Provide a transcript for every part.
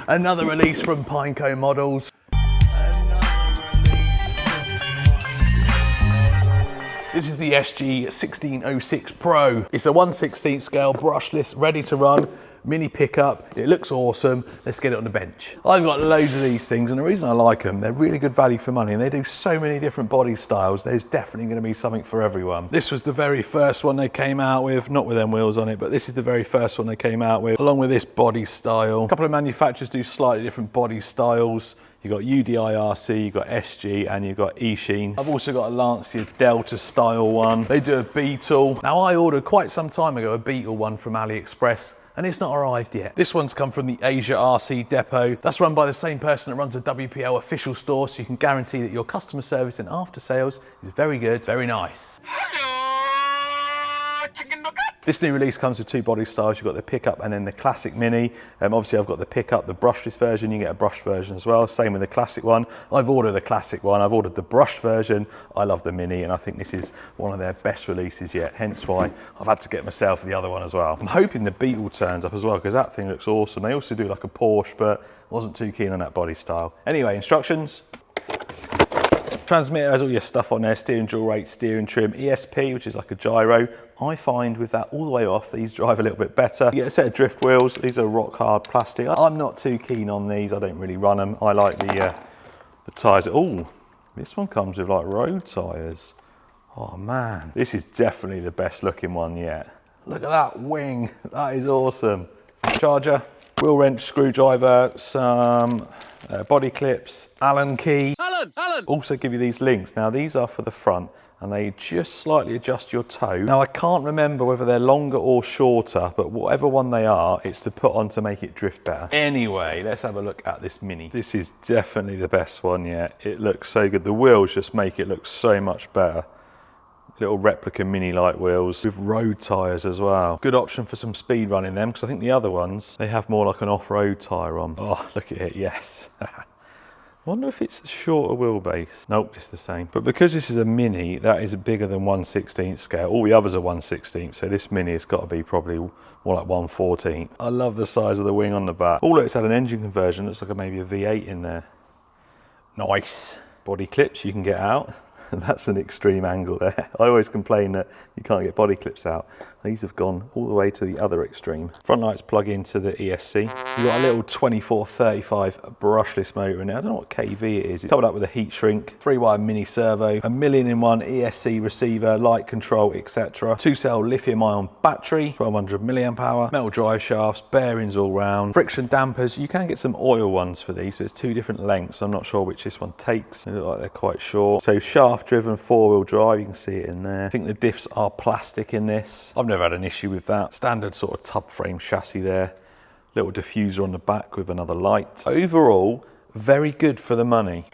Another release from Pineco Models. This is the SG 1606 Pro. It's a 1/16 scale brushless, ready to run, mini pickup. It looks awesome. Let's get it on the bench. I've got loads of these things, and the reason I like them, they're really good value for money, and they do so many different body styles. There's definitely going to be something for everyone. This was the very first one they came out with, not with them wheels on it, but this is the very first one they came out with, along with this body style. A couple of manufacturers do slightly different body styles. You've got UDI RC, you've got SG, and you've got E-Sheen. I've also got a Lancia Delta style one. They do a Beetle. Now, I ordered quite some time ago a Beetle one from AliExpress, and it's not arrived yet. This one's come from the Asia RC depot. That's run by the same person that runs the WPL official store, so you can guarantee that your customer service and after sales is very good, very nice. This new release comes with two body styles. You've got the pickup and then the classic mini. Obviously I've got the pickup, the brushless version. You get a brushed version as well. Same with the classic one. I've ordered a classic one. I've ordered the brushed version. I love the mini, and I think this is one of their best releases yet. Hence why I've had to get myself the other one as well. I'm hoping the Beetle turns up as well, because that thing looks awesome. They also do like a Porsche, but wasn't too keen on that body style. Anyway, instructions. Transmitter has all your stuff on there, steering dual rate, steering trim, ESP, which is like a gyro. I find with that all the way off, these drive a little bit better. You get a set of drift wheels. These are rock hard plastic. I'm not too keen on these. I don't really run them. I like the tyres. Oh, this one comes with like road tyres. Oh man, this is definitely the best looking one yet. Look at that wing. That is awesome. Charger, wheel wrench, screwdriver, some body clips, Allen key. Allen! Also give you these links. Now these are for the front, and they just slightly adjust your toe. Now I can't remember whether they're longer or shorter, but whatever one they are, it's to put on to make it drift better. Anyway, let's have a look at this Mini. This is definitely the best one yet. It looks so good. The wheels just make it look so much better. Little replica Mini light wheels with road tyres as well. Good option for some speed running them, because I think the other ones, they have more like an off-road tyre on. Oh, look at it, yes. I wonder if it's a shorter wheelbase. Nope, it's the same. But because this is a Mini, that is bigger than 1/16 scale. All the others are 1/16, so this Mini has got to be probably more like 1/14. I love the size of the wing on the back. Oh look, it's had an engine conversion. Looks like maybe a V8 in there. Nice. Body clips you can get out. That's an extreme angle there. I always complain that you can't get body clips out. These have gone all the way to the other extreme. Front lights plug into the ESC. You've got a little 2435 brushless motor in there. I don't know what KV it is. It's covered up with a heat shrink, 3-wire mini servo, a 1,000,000-in-1 ESC receiver, light control, etc. 2-cell lithium-ion battery, 1200 milliamp hour, metal drive shafts, bearings all round, friction dampers. You can get some oil ones for these, but it's two different lengths. I'm not sure which this one takes. They look like they're quite short. So shaft driven 4-wheel drive, you can see it in there. I think the diffs are plastic in this. I've never had an issue with that. Standard sort of tub frame chassis there. Little diffuser on the back with another light. Overall, very good for the money.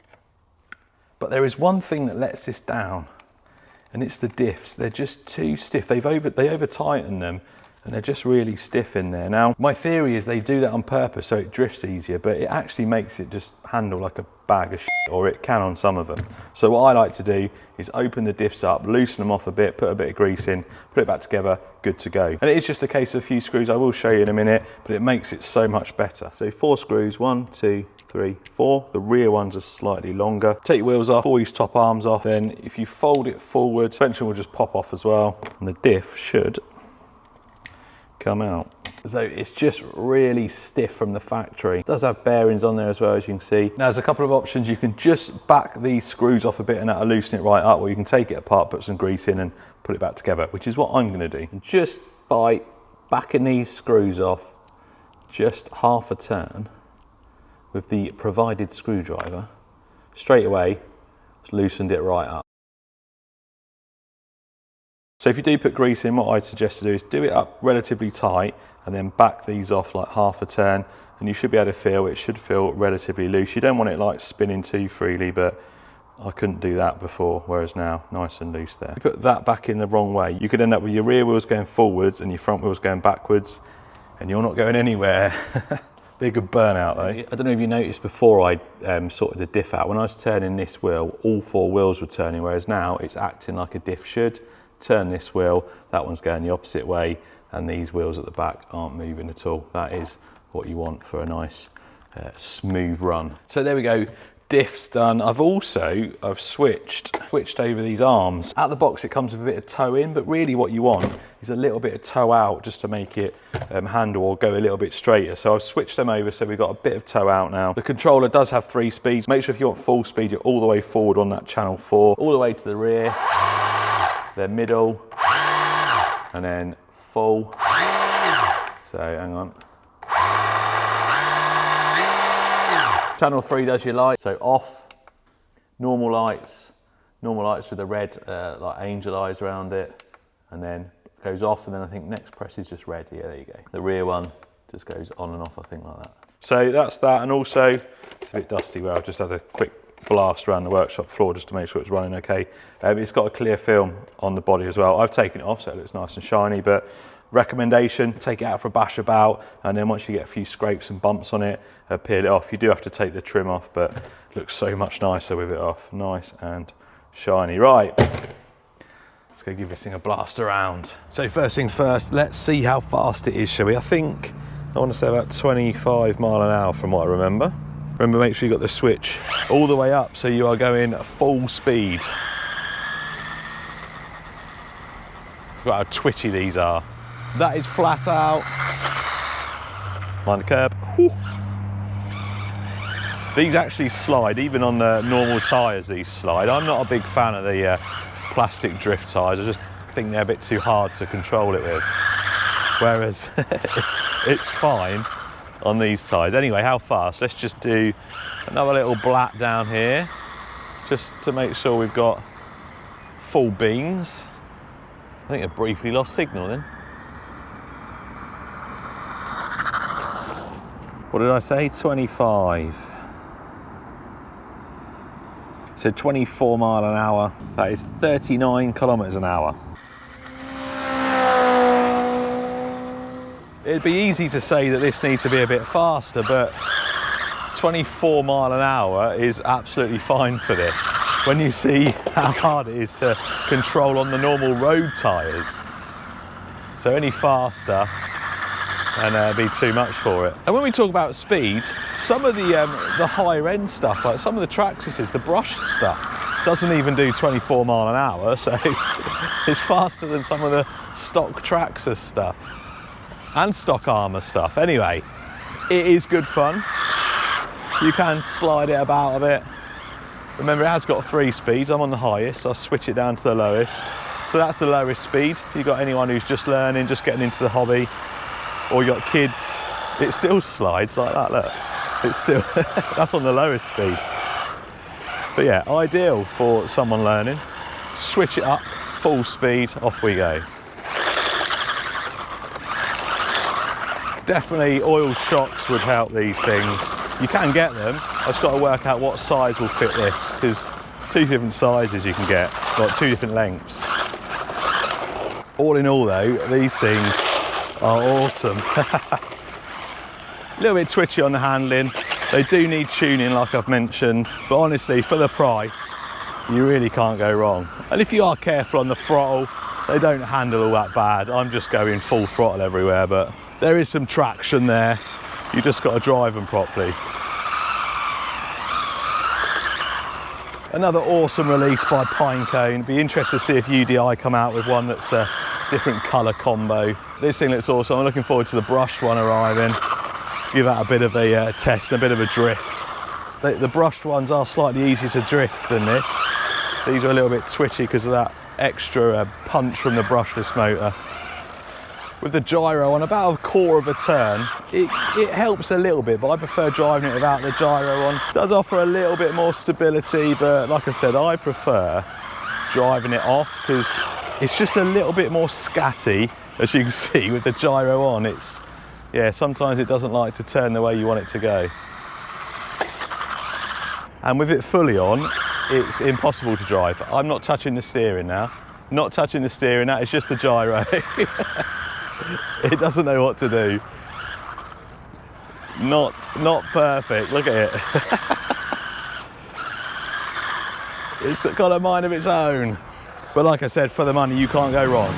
But there is one thing that lets this down, and it's the diffs. They're just too stiff. They over tighten them, and they're just really stiff in there. Now, my theory is they do that on purpose so it drifts easier, but it actually makes it just handle like a bag of shit, or it can on some of them. So what I like to do is open the diffs up, loosen them off a bit, put a bit of grease in, put it back together, good to go. And it is just a case of a few screws. I will show you in a minute, but it makes it so much better. So 4 screws, 1, 2, 3, 4. The rear ones are slightly longer. Take your wheels off, pull these top arms off. Then if you fold it forward, suspension will just pop off as well. And the diff should come out. So it's just really stiff from the factory. It does have bearings on there as well, as you can see. Now there's a couple of options. You can just back these screws off a bit and that'll loosen it right up, or you can take it apart, put some grease in and put it back together, which is what I'm going to do. And just by backing these screws off just half a turn with the provided screwdriver, straight away it's loosened it right up. So if you do put grease in, what I'd suggest to do is do it up relatively tight and then back these off like half a turn, and you should be able to feel, it should feel relatively loose. You don't want it like spinning too freely, but I couldn't do that before, whereas now, nice and loose there. If you put that back in the wrong way, you could end up with your rear wheels going forwards and your front wheels going backwards, and you're not going anywhere. Big burnout though. I don't know if you noticed before I sorted the diff out, when I was turning this wheel, all 4 wheels were turning, whereas now it's acting like a diff should. Turn this wheel, that one's going the opposite way, and these wheels at the back aren't moving at all. That is what you want for a nice smooth run. So there we go. Diff's done. I've switched over these arms. At the box it comes with a bit of toe in, but really what you want is a little bit of toe out just to make it handle or go a little bit straighter. So I've switched them over so we've got a bit of toe out now. The controller does have 3 speeds. Make sure if you want full speed, you're all the way forward on that channel 4, all the way to the rear, then middle, and then full. So hang on. Channel 3 does your light, so off, normal lights with the red like angel eyes around it, and then goes off, and then I think next press is just red. Yeah, there you go. The rear one just goes on and off, I think, like that. So that's that, and also it's a bit dusty where I've just had a quick blast around the workshop floor just to make sure it's running okay. It's got a clear film on the body as well. I've taken it off so it looks nice and shiny, but recommendation, take it out for a bash about, and then once you get a few scrapes and bumps on it, peel it off. You do have to take the trim off, but it looks so much nicer with it off. Nice and shiny. Right, let's go give this thing a blast around. So first things first, let's see how fast it is, shall we? I think, I want to say about 25 mile an hour from what I remember. Remember, make sure you got the switch all the way up so you are going full speed. Forgot how twitchy these are. That is flat out. Mind the curb. Whew. These actually slide, even on the normal tyres these slide. I'm not a big fan of the plastic drift tyres. I just think they're a bit too hard to control it with. Whereas it's fine on these tyres. Anyway, how fast? Let's just do another little blat down here, just to make sure we've got full beans. I think I briefly lost signal then. What did I say? 25. So 24 mile an hour. That is 39 kilometers an hour. It'd be easy to say that this needs to be a bit faster, but 24 mile an hour is absolutely fine for this. When you see how hard it is to control on the normal road tyres. So any faster, and it'd be too much for it. And when we talk about speed, some of the higher end stuff, like some of the Traxxas, the brushed stuff, doesn't even do 24 mile an hour, so it's faster than some of the stock Traxxas stuff and stock Armour stuff. Anyway, it is good fun. You can slide it about a bit. Remember, it has got 3 speeds. I'm on the highest, so I'll switch it down to the lowest. So that's the lowest speed. If you've got anyone who's just learning, just getting into the hobby, or you got kids, it still slides like that, look. It's still, that's on the lowest speed. But yeah, ideal for someone learning. Switch it up, full speed, off we go. Definitely oil shocks would help these things. You can get them, I've just got to work out what size will fit this, because 2 different sizes you can get, like 2 different lengths. All in all though, these things are awesome. A little bit twitchy on the handling. They do need tuning, like I've mentioned, but honestly, for the price, you really can't go wrong. And if you are careful on the throttle, they don't handle all that bad. I'm just going full throttle everywhere, but there is some traction there. You just got to drive them properly. Another awesome release by Pinecone. Be interested to see if UDI come out with one that's a different colour combo. This thing looks awesome. I'm looking forward to the brushed one arriving. Give that a bit of a test and a bit of a drift. The brushed ones are slightly easier to drift than this. These are a little bit twitchy because of that extra punch from the brushless motor. With the gyro on about a quarter of a turn, it helps a little bit, but I prefer driving it without the gyro on. It does offer a little bit more stability, but like I said, I prefer driving it off because it's just a little bit more scatty, as you can see with the gyro on. Yeah, sometimes it doesn't like to turn the way you want it to go. And with it fully on, it's impossible to drive. I'm not touching the steering now. Not touching the steering, that is just the gyro. It doesn't know what to do. Not perfect, look at it. It's got a mind of its own. But like I said, for the money, you can't go wrong.